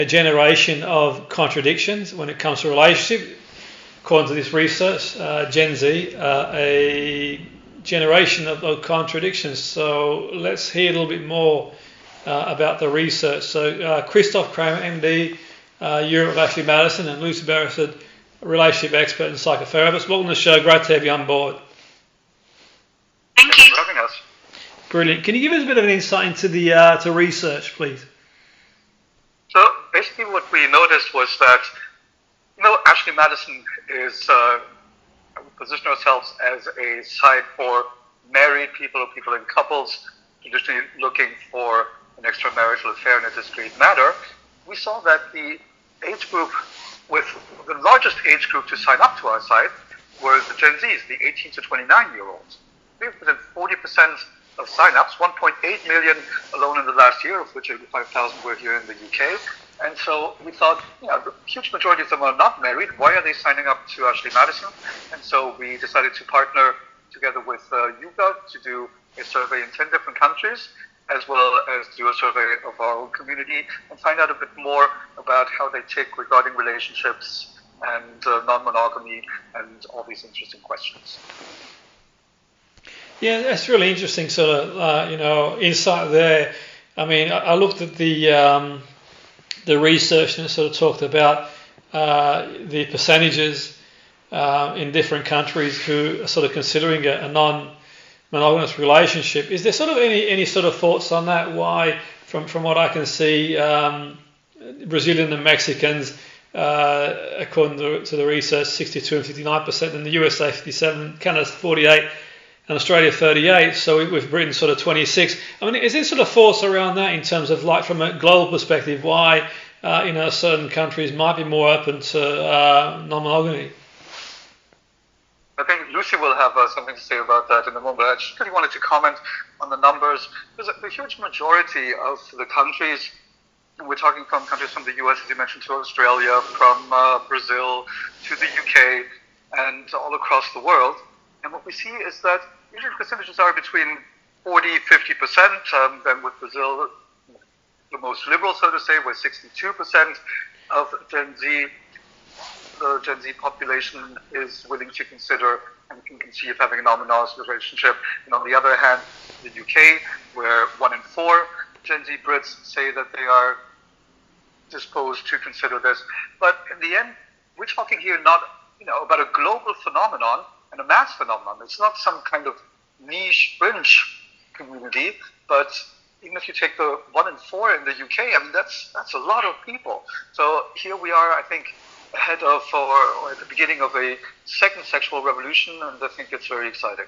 a generation of contradictions when it comes to relationship. According to this research, Gen Z, a generation of contradictions. So let's hear a little bit more about the research. So Christoph, Kraemer, MD, Europe of Ashley Madison, and Lucy Beresford, relationship expert and psychotherapist. Welcome to the show. Great to have you on board. Thank you for having us. Brilliant. Can you give us a bit of an insight into the to research, please? So basically what we noticed was that, Ashley Madison is, we position ourselves as a site for married people or people in couples, traditionally looking for an extramarital affair in a discrete matter. We saw that the age group with the largest age group to sign up to our site were the Gen Zs, the 18 to 29-year-olds. We have within 40% of sign-ups, 1.8 million alone in the last year, of which 85,000 were here in the UK. And so we thought, the huge majority of them are not married. Why are they signing up to Ashley Madison? And so we decided to partner together with YouGov to do a survey in 10 different countries, as well as do a survey of our own community and find out a bit more about how they tick regarding relationships and non-monogamy and all these interesting questions. Yeah, that's really interesting sort of, insight there. I mean, I looked at the research and it sort of talked about the percentages in different countries who are sort of considering a non-monogamous relationship. Is there sort of any sort of thoughts on that? Why, from what I can see, Brazilian and Mexicans, according to the research, 62 and 59%, in the USA 57, Canada 48, and Australia 38, so with Britain sort of 26. I mean, is there sort of thoughts around that in terms of, like, from a global perspective, why certain countries might be more open to non-monogamy? I think Lucy will have something to say about that in a moment. I just really wanted to comment on the numbers, because the huge majority of the countries, and we're talking from countries from the US, as you mentioned, to Australia, from Brazil to the UK, and all across the world. And what we see is that usually percentages are between 40-50%. Then with Brazil, the most liberal, so to say, with 62% of Gen Z. The Gen Z population is willing to consider and can conceive having a non-monogamous relationship. And on the other hand, the UK, where 1 in 4 Gen Z Brits say that they are disposed to consider this. But in the end, we're talking here not about a global phenomenon and a mass phenomenon. It's not some kind of niche fringe community, but even if you take the 1 in 4 in the UK, I mean, that's a lot of people. So here we are, I think, ahead of or at the beginning of a second sexual revolution, and I think it's very exciting.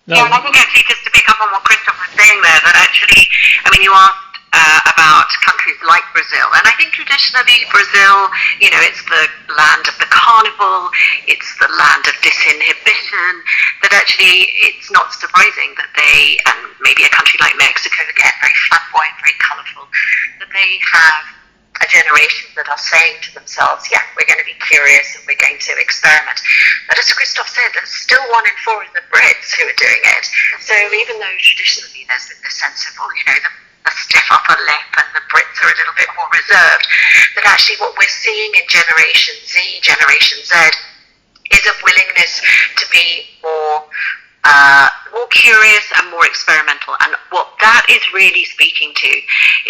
Yeah, and I think actually just to pick up on what Christoph was saying there, that actually, I mean, you asked about countries like Brazil, and I think traditionally Brazil, it's the land of the carnival, it's the land of disinhibition, that actually it's not surprising that they, and maybe a country like Mexico, again, very flamboyant, very colourful, that they have a generation that are saying to themselves, yeah, we're going to be curious and we're going to experiment. But as Christoph said, there's still 1 in 4 of the Brits who are doing it. So even though traditionally there's been the sense of, the stiff upper lip and the Brits are a little bit more reserved, that actually what we're seeing in Generation Z, Generation Z, is a willingness to be more curious and more experimental. And what that is really speaking to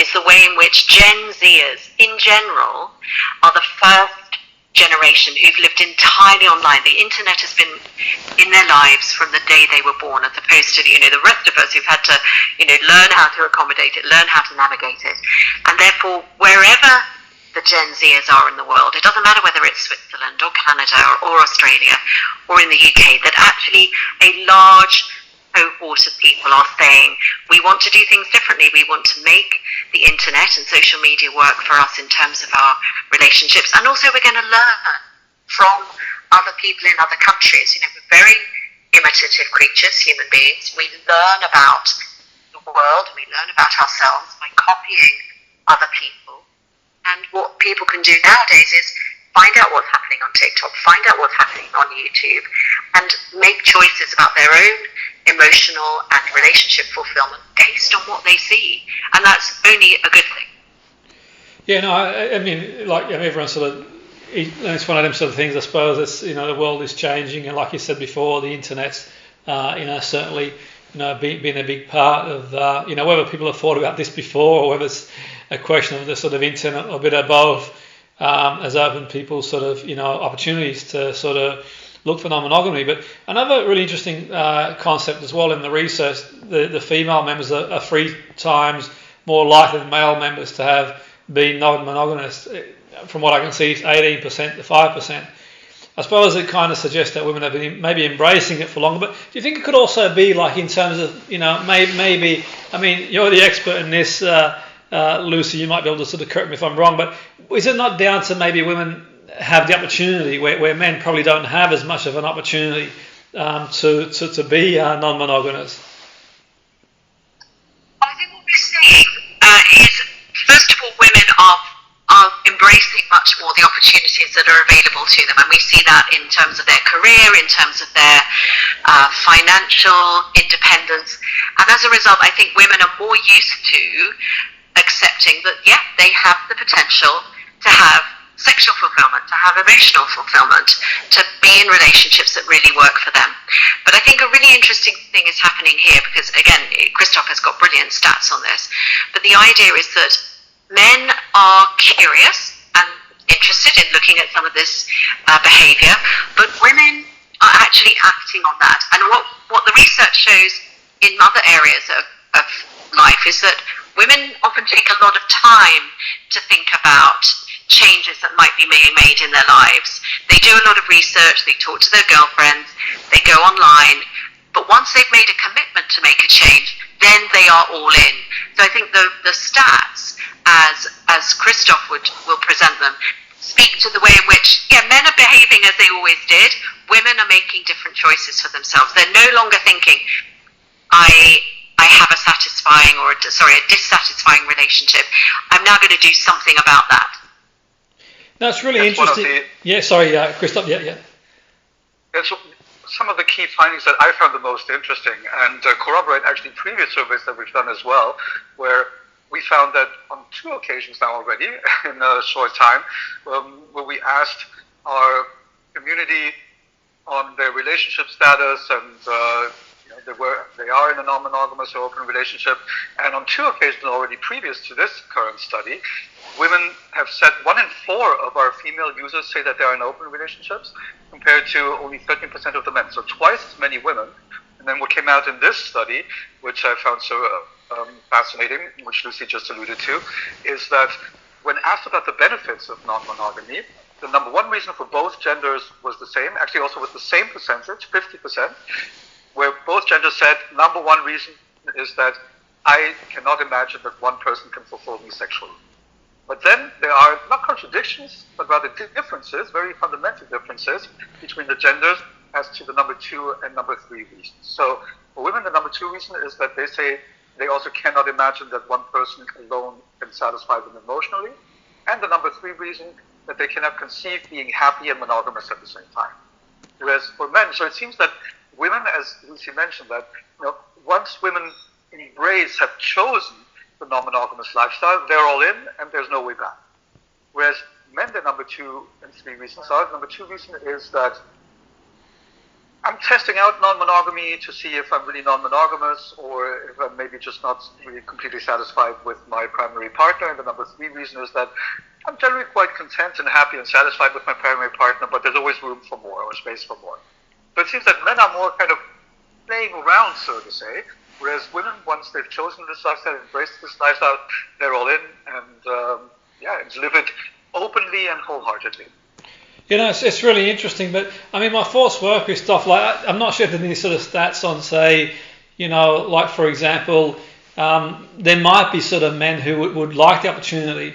is the way in which Gen Zers in general are the first generation who've lived entirely online. The internet has been in their lives from the day they were born, as opposed to the rest of us who've had to learn how to accommodate it, learn how to navigate it. And therefore, wherever the Gen Zers are in the world, it doesn't matter whether it's Switzerland or Canada or Australia or in the UK, that actually a large cohort of people are saying, we want to do things differently, we want to make the internet and social media work for us in terms of our relationships, and also we're going to learn from other people in other countries. We're very imitative creatures, human beings. We learn about the world, we learn about ourselves by copying other people. And what people can do nowadays is find out what's happening on TikTok, find out what's happening on YouTube, and make choices about their own emotional and relationship fulfillment based on what they see. And that's only a good thing. Yeah, no, I mean, like everyone sort of, it's one of them sort of things. I suppose it's the world is changing, and like you said before, the internet's certainly been a big part of whether people have thought about this before or whether it's a question of the sort of internet or a bit of both, has opened people sort of opportunities to sort of look for non-monogamy. But another really interesting concept as well in the research, the female members are 3 times more likely than male members to have been non-monogamous. From what I can see, it's 18% to 5%. I suppose it kind of suggests that women have been maybe embracing it for longer. But do you think it could also be like in terms of, maybe, I mean, you're the expert in this, Lucy, you might be able to sort of correct me if I'm wrong, but is it not down to maybe women have the opportunity where men probably don't have as much of an opportunity to be non-monogamous? I think what we're seeing is, first of all, women are embracing much more the opportunities that are available to them, and we see that in terms of their career, in terms of their financial independence, and as a result, I think women are more used to accepting that, yeah, they have the potential to have sexual fulfillment, to have emotional fulfillment, to be in relationships that really work for them. But I think a really interesting thing is happening here, because again, Christoph has got brilliant stats on this, but the idea is that men are curious and interested in looking at some of this behaviour, but women are actually acting on that. And what the research shows in other areas of life is that women often take a lot of time to think about changes that might be being made in their lives. They do a lot of research, they talk to their girlfriends, they go online, but once they've made a commitment to make a change, then they are all in. So I think the stats, as Christoph will present them, speak to the way in which, men are behaving as they always did, women are making different choices for themselves. They're no longer thinking, I have a dissatisfying relationship. I'm now going to do something about that. That's really interesting. Christoph, It's some of the key findings that I found the most interesting and corroborate actually previous surveys that we've done as well, where we found that on 2 occasions now already in a short time, where we asked our community on their relationship status and they are in a non-monogamous or open relationship, and on 2 occasions already previous to this current study, women have said 1 in 4 of our female users say that they are in open relationships, compared to only 13% of the men. So twice as many women. And then what came out in this study, which I found so fascinating, which Lucy just alluded to, is that when asked about the benefits of non-monogamy, the number 1 reason for both genders was the same, actually also with the same percentage, 50%, where both genders said number 1 reason is that I cannot imagine that one person can fulfill me sexually. But then there are not contradictions, but rather differences, very fundamental differences between the genders as to the number 2 and number 3 reasons. So for women, the number 2 reason is that they say they also cannot imagine that one person alone can satisfy them emotionally. And the number 3 reason that they cannot conceive being happy and monogamous at the same time. Whereas for men, so it seems that women, as Lucy mentioned, that once women have chosen the non-monogamous lifestyle, they're all in and there's no way back. Whereas men, their number 2 and 3 reasons are, number 2 reason is that I'm testing out non-monogamy to see if I'm really non-monogamous or if I'm maybe just not really completely satisfied with my primary partner. And the number 3 reason is that I'm generally quite content and happy and satisfied with my primary partner, but there's always room for more or space for more. So it seems that men are more kind of playing around, so to say, whereas women, once they've chosen this lifestyle, embraced this lifestyle, they're all in and live it openly and wholeheartedly. It's really interesting, but I mean, my thoughts were, Christoph, like, I'm not sure if there's any sort of stats on, say, like for example, there might be sort of men who would like the opportunity,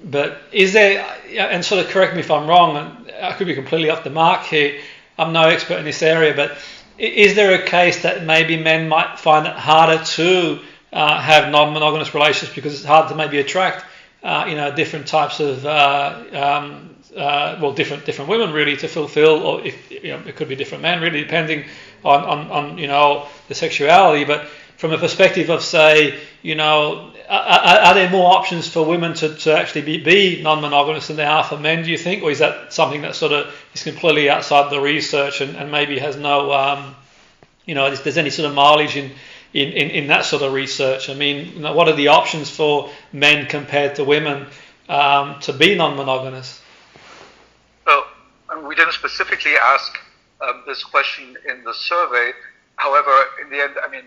but is there, and sort of correct me if I'm wrong, and I could be completely off the mark here, I'm no expert in this area, but is there a case that maybe men might find it harder to have non-monogamous relationships because it's hard to maybe attract, different types of, different women really to fulfill, or if it could be different men really, depending on the sexuality. But from a perspective of, say, are there more options for women to actually be non-monogamous than there are for men, do you think? Or is that something that sort of is completely outside the research and maybe has no, if there's any sort of mileage in that sort of research? I mean, what are the options for men compared to women to be non-monogamous? So we didn't specifically ask this question in the survey. However, in the end, I mean,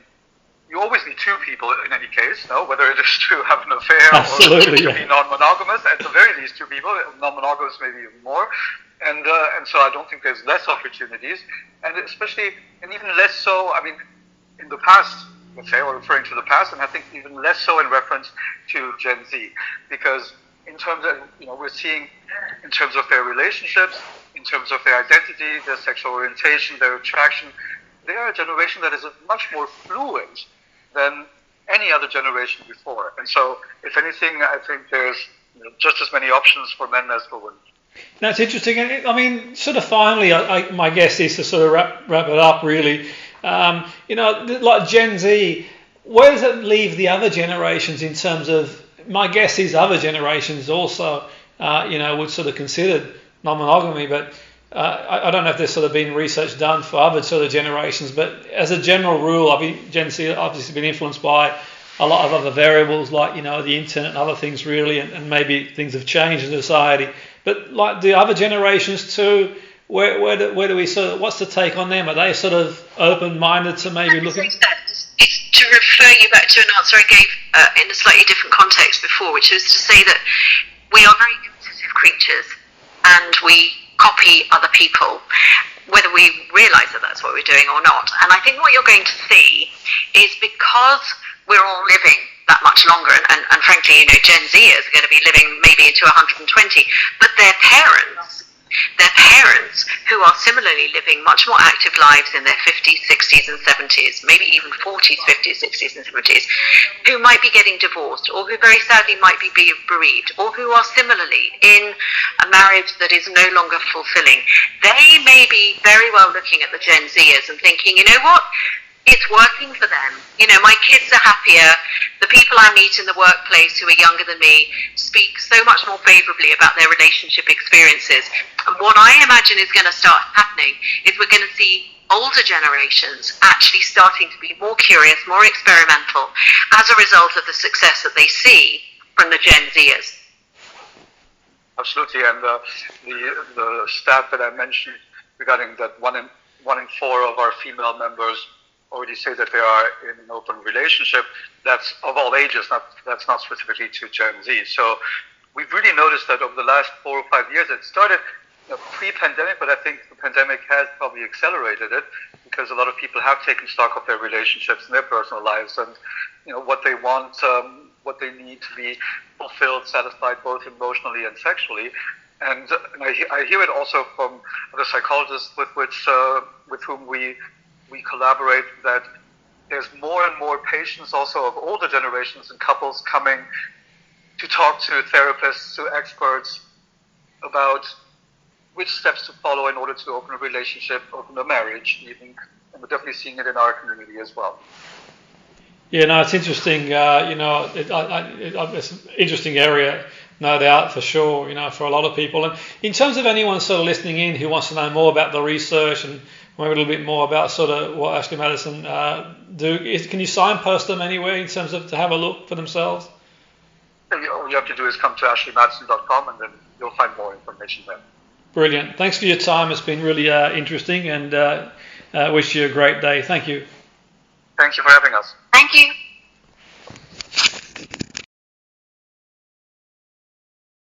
you always need two people in any case, no? Whether it is to have an affair Absolutely, or to be non-monogamous. At the very least, two people. Non-monogamous, maybe even more. And so I don't think there's less opportunities, and especially, and even less so. I mean, in the past, let's say, or referring to the past, and I think even less so in reference to Gen Z, because in terms of, we're seeing in terms of their relationships, in terms of their identity, their sexual orientation, their attraction, they are a generation that is much more fluid than any other generation before. And so, if anything, I think there's just as many options for men as for women. That's interesting. I mean, sort of finally, my guess is to sort of wrap it up, really. Like Gen Z, where does it leave the other generations in terms of, my guess is other generations also, would sort of consider non-monogamy, but I don't know if there's sort of been research done for other sort of generations, but as a general rule, Gen Z obviously been influenced by a lot of other variables like, the internet and other things really, and maybe things have changed in society. But like the other generations too, where do we sort of, what's the take on them? Are they sort of open-minded to maybe looking? It's to refer you back to an answer I gave in a slightly different context before, which is to say that we are very competitive creatures and we copy other people, whether we realise that that's what we're doing or not. And I think what you're going to see is, because we're all living that much longer, and frankly, Gen Zers are going to be living maybe into 120, but their parents who are similarly living much more active lives in their 50s, 60s and 70s, maybe even 40s, 50s, 60s and 70s, who might be getting divorced, or who very sadly might be bereaved, or who are similarly in a marriage that is no longer fulfilling, they may be very well looking at the Gen Zers and thinking, you know what? It's working for them. My kids are happier. The people I meet in the workplace who are younger than me speak so much more favourably about their relationship experiences. And what I imagine is going to start happening is we're going to see older generations actually starting to be more curious, more experimental, as a result of the success that they see from the Gen Zers. Absolutely, and the stat that I mentioned regarding that one in four of our female members already say that they are in an open relationship. That's of all ages, that's not specifically to Gen Z. So we've really noticed that over the last 4 or 5 years, it started pre-pandemic, but I think the pandemic has probably accelerated it, because a lot of people have taken stock of their relationships and their personal lives, and what they want, what they need to be fulfilled, satisfied both emotionally and sexually. And I hear it also from the psychologists with whom we collaborate, that there's more and more patients also of older generations and couples coming to talk to therapists, to experts about which steps to follow in order to open a relationship, open a marriage even. And we're definitely seeing it in our community as well. Yeah, no, it's interesting. It's an interesting area, no doubt, for sure, for a lot of people. And in terms of anyone sort of listening in who wants to know more about the research and maybe a little bit more about sort of what Ashley Madison can you signpost them anywhere in terms of to have a look for themselves? All you have to do is come to ashleymadison.com and then you'll find more information there. Brilliant. Thanks for your time. It's been really interesting, and wish you a great day. Thank you. Thank you for having us. Thank you.